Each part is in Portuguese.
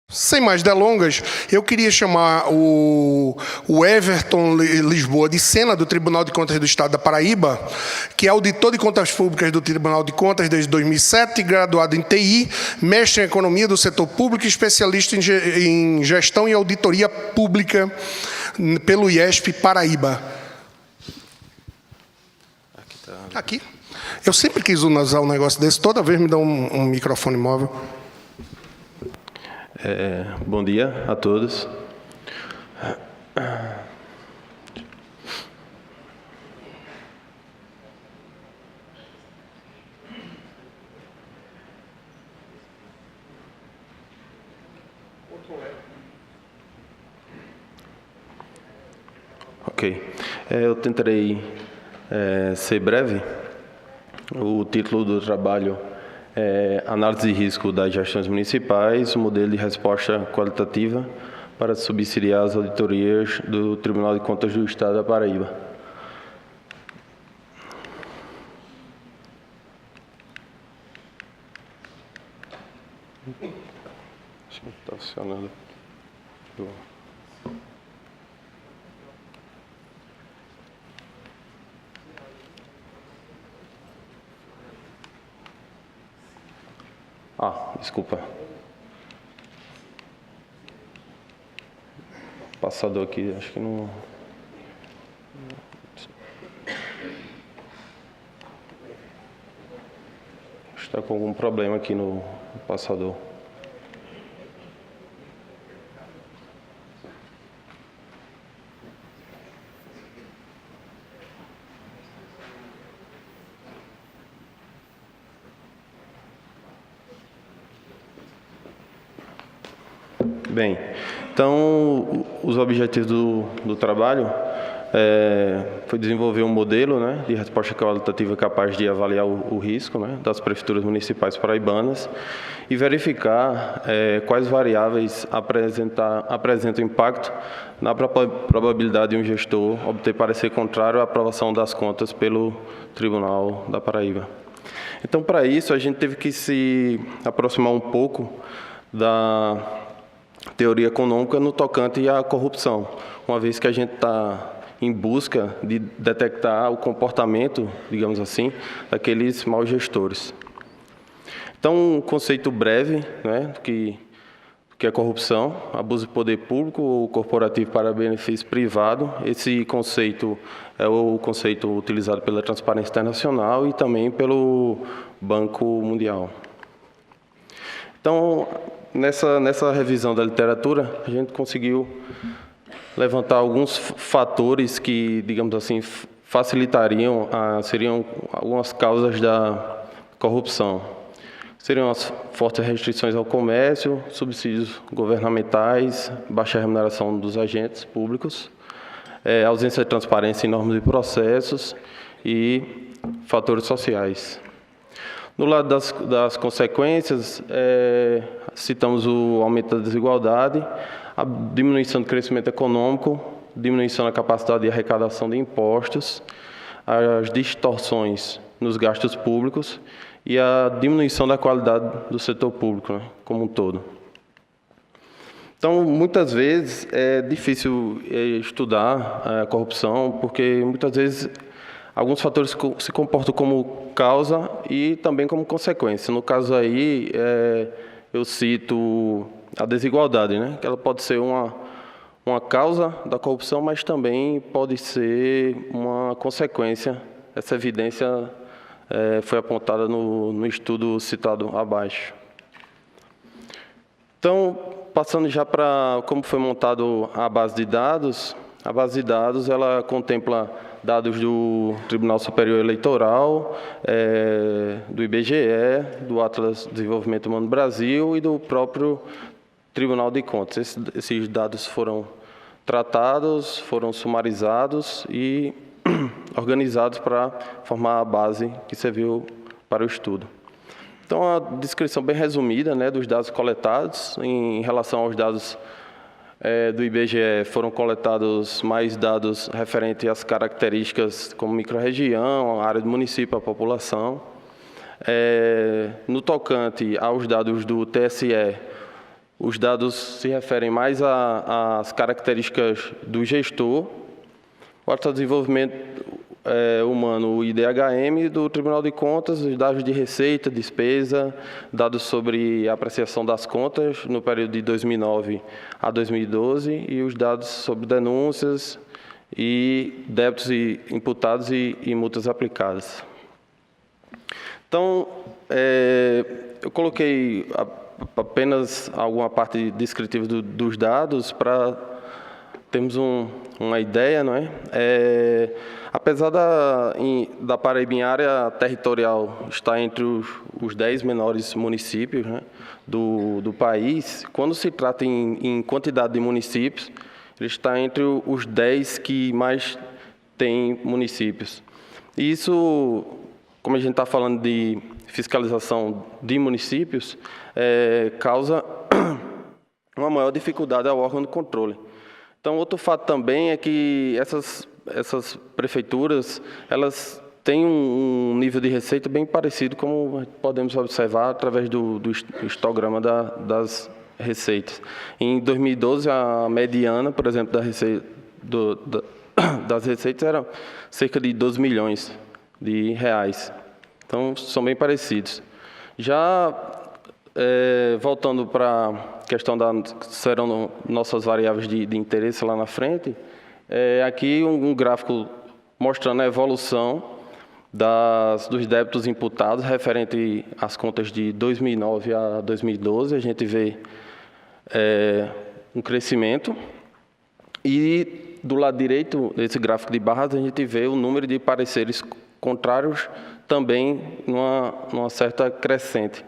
Sem mais delongas, eu queria chamar o Everton Lisboa de Sena, do Tribunal de Contas do Estado da Paraíba, que é auditor de contas públicas do Tribunal de Contas desde 2007, graduado em TI, mestre em Economia do Setor Público e especialista em Gestão e Auditoria Pública pelo IESP Paraíba. Aqui? Eu sempre quis usar um negócio desse, toda vez me dá um microfone móvel. Bom dia a todos. Ok. Eu tentarei ser breve. O título do trabalho é Análise de Risco das Gestões Municipais, o modelo de resposta qualitativa para subsidiar as auditorias do Tribunal de Contas do Estado da Paraíba. Acho que está funcionando. Desculpa. Passador aqui, acho que não... Está com algum problema aqui no passador. Bem, então, os objetivos do trabalho foi desenvolver um modelo de resposta qualitativa capaz de avaliar o risco das prefeituras municipais paraibanas e verificar quais variáveis apresentam impacto na probabilidade de um gestor obter parecer contrário à aprovação das contas pelo Tribunal da Paraíba. Então, para isso, a gente teve que se aproximar um pouco da teoria econômica no tocante à corrupção, uma vez que a gente está em busca de detectar o comportamento, digamos assim, daqueles maus gestores. Então, um conceito breve do que é corrupção, abuso de poder público ou corporativo para benefício privado. Esse conceito é o conceito utilizado pela Transparência Internacional e também pelo Banco Mundial. Então, nessa revisão da literatura, a gente conseguiu levantar alguns fatores que, digamos assim, facilitariam, seriam algumas causas da corrupção. Seriam as fortes restrições ao comércio, subsídios governamentais, baixa remuneração dos agentes públicos, ausência de transparência em normas e processos e fatores sociais. No lado das consequências, citamos o aumento da desigualdade, a diminuição do crescimento econômico, diminuição da capacidade de arrecadação de impostos, as distorções nos gastos públicos e a diminuição da qualidade do setor público como um todo. Então, muitas vezes é difícil estudar a corrupção, porque muitas vezes alguns fatores se comportam como causa e também como consequência. No caso aí, eu cito a desigualdade, que ela pode ser uma causa da corrupção, mas também pode ser uma consequência. Essa evidência foi apontada no estudo citado abaixo. Então, passando já para como foi montado a base de dados ela contempla dados do Tribunal Superior Eleitoral, do IBGE, do Atlas de Desenvolvimento Humano do Brasil e do próprio Tribunal de Contas. Esses dados foram tratados, foram sumarizados e organizados para formar a base que serviu para o estudo. Então, a descrição bem resumida dos dados coletados. Em relação aos dados do IBGE, foram coletados mais dados referentes às características como microrregião, área do município, a população. No tocante aos dados do TSE, Os dados se referem mais às características do gestor, o Ato de Desenvolvimento Humano, o IDHM, do Tribunal de Contas, os dados de receita, despesa, dados sobre a apreciação das contas no período de 2009 a 2012 e os dados sobre denúncias e débitos imputados e multas aplicadas. Então, eu coloquei apenas alguma parte descritiva dos dados para termos uma ideia, não é? Apesar da Paraíba em área territorial estar entre os 10 menores municípios, né, do país, quando se trata em quantidade de municípios, ele está entre os 10 que mais têm municípios. E isso, como a gente está falando de fiscalização de municípios, causa uma maior dificuldade ao órgão de controle. Então, outro fato também é que essas prefeituras, elas têm um nível de receita bem parecido, como podemos observar através do histograma das receitas. Em 2012, a mediana, por exemplo, das receitas era cerca de 12 milhões de reais. Então, são bem parecidos. Já voltando para a questão que serão nossas variáveis de interesse lá na frente, aqui um gráfico mostrando a evolução dos débitos imputados referente às contas de 2009 a 2012. A gente vê um crescimento e do lado direito desse gráfico de barras a gente vê o número de pareceres contrários também numa certa crescente.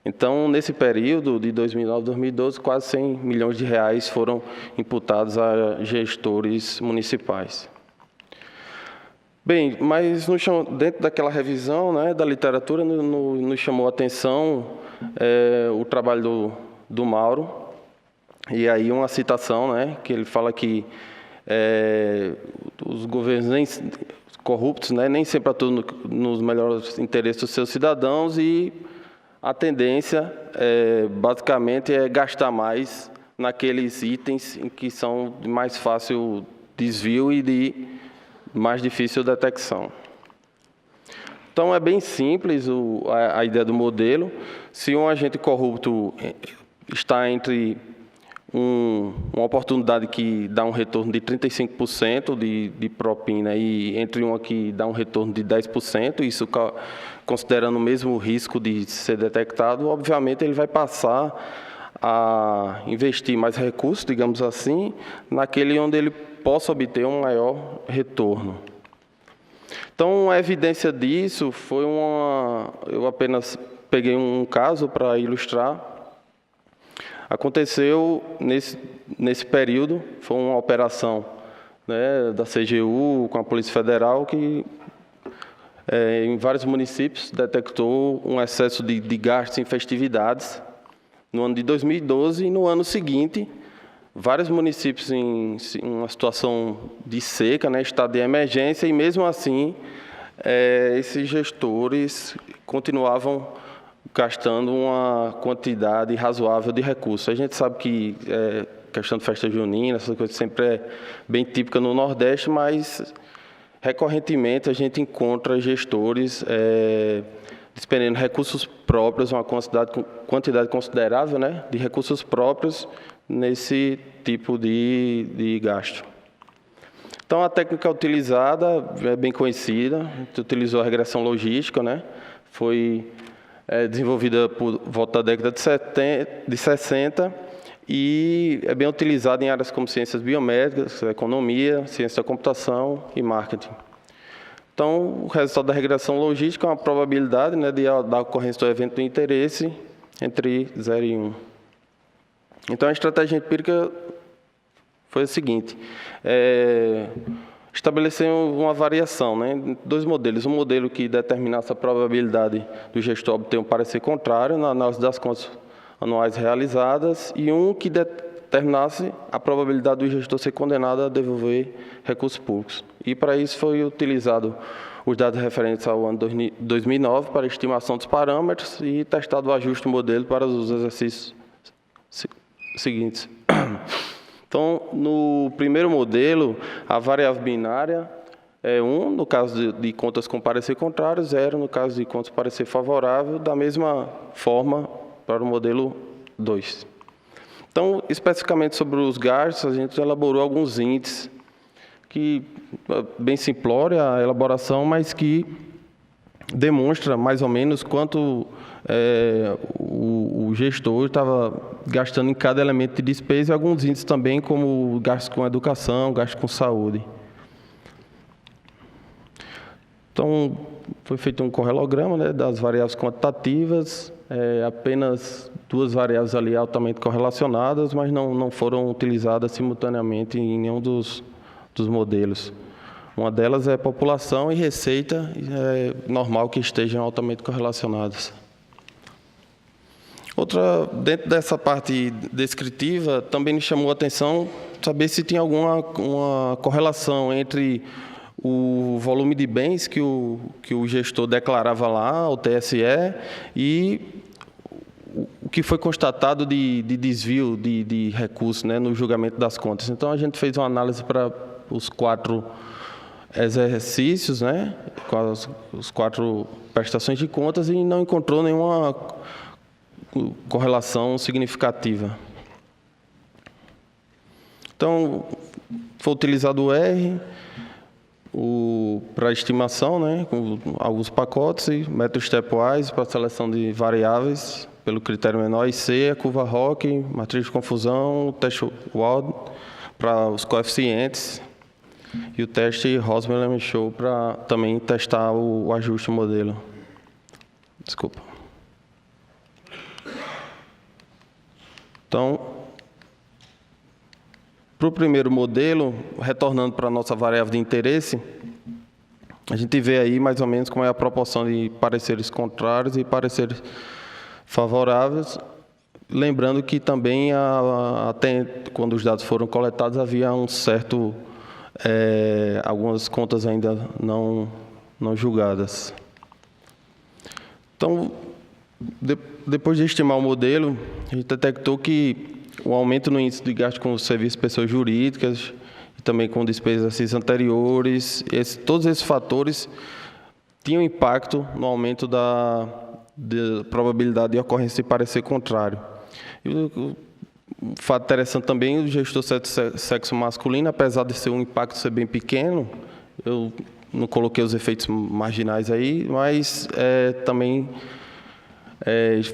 Então, nesse período de 2009 a 2012, quase 100 milhões de reais foram imputados a gestores municipais. Bem, mas dentro daquela revisão, né, da literatura, nos chamou a atenção o trabalho do Mauro, e aí uma citação, né, que ele fala que os governos corruptos, né, nem sempre atuam nos melhores interesses dos seus cidadãos e a tendência, basicamente, é gastar mais naqueles itens em que são de mais fácil desvio e de mais difícil detecção. Então, é bem simples a ideia do modelo. Se um agente corrupto está entre uma oportunidade que dá um retorno de 35% de propina e entre uma que dá um retorno de 10%, isso considerando o mesmo risco de ser detectado, obviamente ele vai passar a investir mais recursos, digamos assim, naquele onde ele possa obter um maior retorno. Então, a evidência disso foi eu apenas peguei um caso para ilustrar. Aconteceu nesse período, foi uma operação, né, da CGU com a Polícia Federal que em vários municípios detectou um excesso de gastos em festividades no ano de 2012 e no ano seguinte, vários municípios em uma situação de seca, né, estado de emergência, e mesmo assim esses gestores continuavam gastando uma quantidade razoável de recursos. A gente sabe que questão de festa junina, essa coisa sempre é bem típica no Nordeste, mas recorrentemente a gente encontra gestores despendendo recursos próprios, uma quantidade considerável, né, de recursos próprios nesse tipo de gasto. Então, a técnica utilizada é bem conhecida, a gente utilizou a regressão logística, né, foi desenvolvida por volta da década de 60 e é bem utilizada em áreas como ciências biomédicas, economia, ciência da computação e marketing. Então, o resultado da regressão logística é uma probabilidade, né, da ocorrência do evento de interesse entre 0 e 1. Então, a estratégia empírica foi a seguinte: estabelecer uma variação, né, dois modelos. Um modelo que determinasse a probabilidade do gestor obter um parecer contrário na análise das contas anuais realizadas e um que determinasse a probabilidade do gestor ser condenado a devolver recursos públicos. E para isso foi utilizado os dados referentes ao ano 2009 para estimação dos parâmetros e testado o ajuste modelo para os exercícios seguintes. Então, no primeiro modelo, a variável binária é 1, no caso de contas com parecer contrário, 0, no caso de contas com parecer favorável, da mesma forma para o modelo 2. Então, especificamente sobre os gastos, a gente elaborou alguns índices, que bem simplória a elaboração, mas que demonstra mais ou menos quanto o gestor estava gastando em cada elemento de despesa e alguns índices também, como gastos com educação, gastos com saúde. Então, foi feito um correlograma, né, das variáveis quantitativas, apenas 2 variáveis ali altamente correlacionadas, mas não foram utilizadas simultaneamente em nenhum dos modelos. Uma delas é população e receita, é normal que estejam altamente correlacionadas. Outra, dentro dessa parte descritiva, também me chamou a atenção saber se tinha alguma correlação entre o volume de bens que o gestor declarava lá ao TSE e o que foi constatado de desvio de recursos, né, no julgamento das contas. Então, a gente fez uma análise para os 4 exercícios, né, com as 4 prestações de contas e não encontrou nenhuma correlação significativa. Então, foi utilizado o R para estimação, né, com alguns pacotes, e método stepwise para seleção de variáveis pelo critério menor, e C, a curva ROC, matriz de confusão, o teste WALD para os coeficientes, e o teste Rosman-Lehmann-Show para também testar o ajuste modelo. Desculpa. Então, para o primeiro modelo, retornando para a nossa variável de interesse, a gente vê aí mais ou menos como é a proporção de pareceres contrários e pareceres favoráveis, lembrando que também, até quando os dados foram coletados, havia um certo, algumas contas ainda não julgadas. Então, depois de estimar o modelo, a gente detectou que o aumento no índice de gasto com serviços de pessoas jurídicas e também com despesas anteriores, todos esses fatores tinham impacto no aumento da probabilidade de ocorrência de parecer contrário. E o fato interessante também, o gestor sexo masculino, apesar de ser um impacto ser bem pequeno, eu não coloquei os efeitos marginais aí, mas também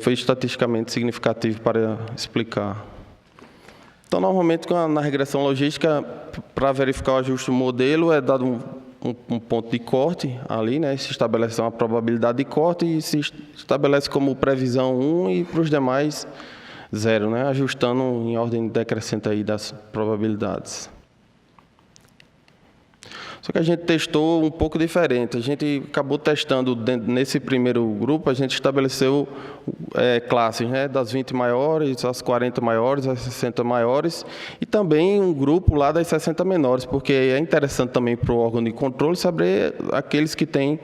foi estatisticamente significativo para explicar. Então, normalmente, na regressão logística, para verificar o ajuste do modelo, é dado um ponto de corte ali, né? Se estabelece uma probabilidade de corte e se estabelece como previsão 1 e para os demais 0, né? Ajustando em ordem decrescente aí das probabilidades. Só que a gente testou um pouco diferente. A gente acabou testando, nesse primeiro grupo, a gente estabeleceu classes, né, das 20 maiores, as 40 maiores, as 60 maiores, e também um grupo lá das 60 menores, porque é interessante também para o órgão de controle saber aqueles que têm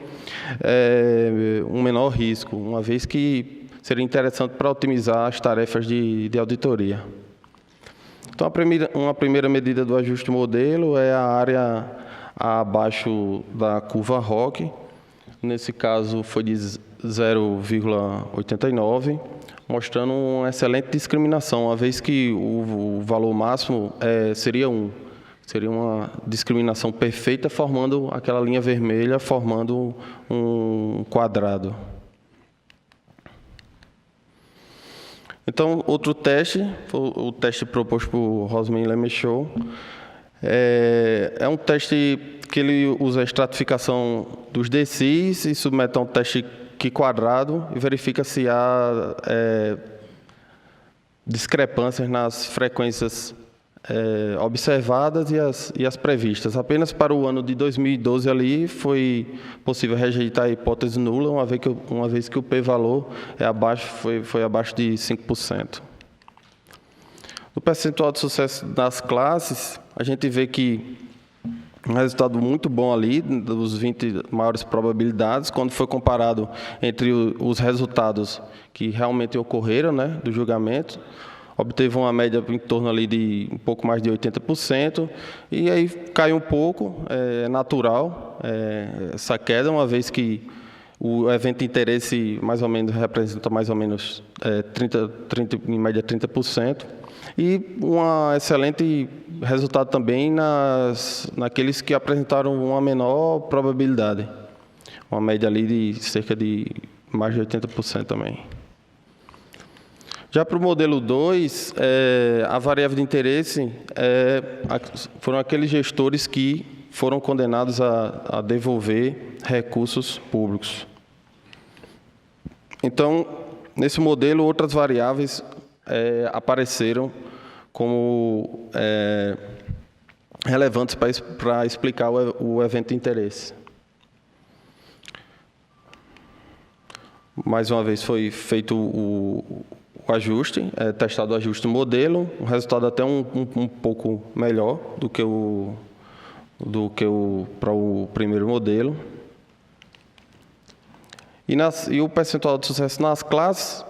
um menor risco, uma vez que seria interessante para otimizar as tarefas de auditoria. Então, uma primeira medida do ajuste modelo é a área abaixo da curva ROC, nesse caso foi de 0,89, mostrando uma excelente discriminação, uma vez que o valor máximo seria 1. Seria uma discriminação perfeita, formando aquela linha vermelha, formando um quadrado. Então, outro teste, o teste proposto por Rosman-Lehmann-Show, é um teste que ele usa a estratificação dos DCIs e submete a um teste Q-quadrado e verifica se há discrepâncias nas frequências observadas e as previstas. Apenas para o ano de 2012 ali foi possível rejeitar a hipótese nula, uma vez que o p-valor foi abaixo de 5%. No percentual de sucesso das classes, a gente vê que um resultado muito bom ali, dos 20 maiores probabilidades, quando foi comparado entre os resultados que realmente ocorreram, né, do julgamento. Obteve uma média em torno ali de um pouco mais de 80%, e aí caiu um pouco, é natural essa queda, uma vez que o evento de interesse mais ou menos representa mais ou menos 30, em média 30%, e um excelente resultado também naqueles que apresentaram uma menor probabilidade, uma média ali de cerca de mais de 80% também. Já para o modelo 2, a variável de interesse foram aqueles gestores que foram condenados a devolver recursos públicos. Então, nesse modelo, outras variáveis apareceram como relevantes para explicar o evento de interesse. Mais uma vez foi feito o ajuste, testado o ajuste do modelo, um resultado até um pouco melhor do que para o primeiro modelo. E o percentual de sucesso nas classes,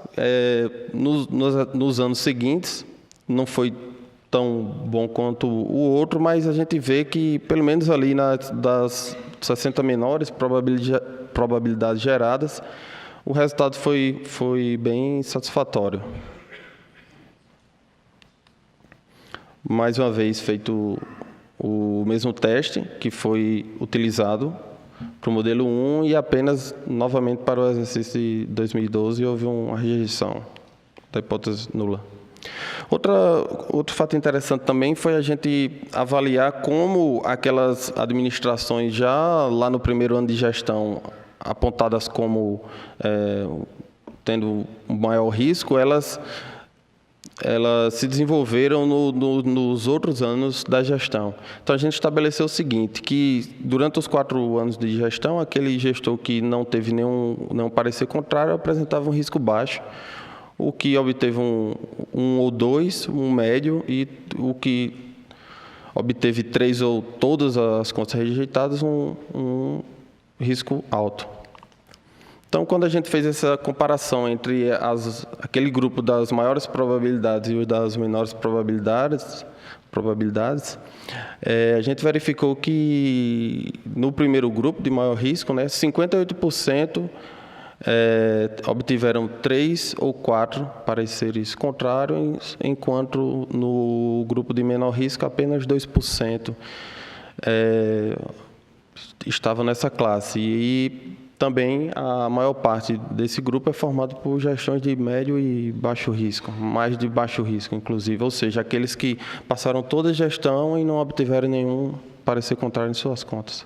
nos anos seguintes, não foi tão bom quanto o outro, mas a gente vê que, pelo menos ali das 60 menores probabilidades geradas, o resultado foi bem satisfatório. Mais uma vez feito o mesmo teste que foi utilizado para o modelo 1 e apenas novamente para o exercício de 2012 houve uma rejeição da hipótese nula. Outro fato interessante também foi a gente avaliar como aquelas administrações já lá no primeiro ano de gestão apontadas como tendo um maior risco, elas se desenvolveram nos outros anos da gestão. Então, a gente estabeleceu o seguinte, que durante os 4 anos de gestão, aquele gestor que não teve nenhum parecer contrário apresentava um risco baixo, o que obteve um ou 2, um médio, e o que obteve 3 ou todas as contas rejeitadas, um risco alto. Então, quando a gente fez essa comparação entre aquele grupo das maiores probabilidades e o das menores probabilidades, a gente verificou que no primeiro grupo de maior risco, 58% obtiveram 3 ou 4 pareceres contrários, enquanto no grupo de menor risco apenas 2% estavam nessa classe. E também a maior parte desse grupo é formado por gestões de médio e baixo risco, mais de baixo risco, inclusive, ou seja, aqueles que passaram toda a gestão e não obtiveram nenhum parecer contrário em suas contas.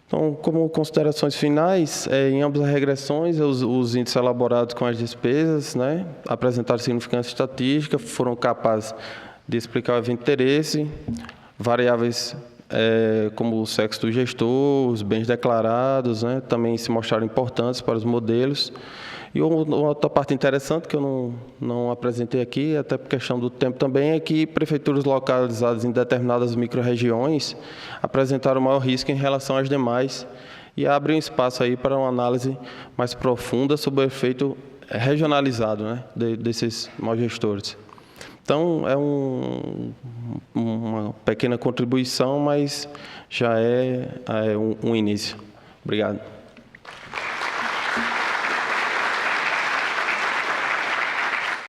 Então, como considerações finais, em ambas as regressões, os índices elaborados com as despesas, apresentaram significância estatística, foram capazes de explicar o evento de interesse, variáveis como o sexo do gestor, os bens declarados, também se mostraram importantes para os modelos. E outra parte interessante que eu não apresentei aqui, até por questão do tempo também, é que prefeituras localizadas em determinadas micro-regiões apresentaram maior risco em relação às demais e abrem espaço aí para uma análise mais profunda sobre o efeito regionalizado desses maus gestores. Então, é uma pequena contribuição, mas já é um início. Obrigado.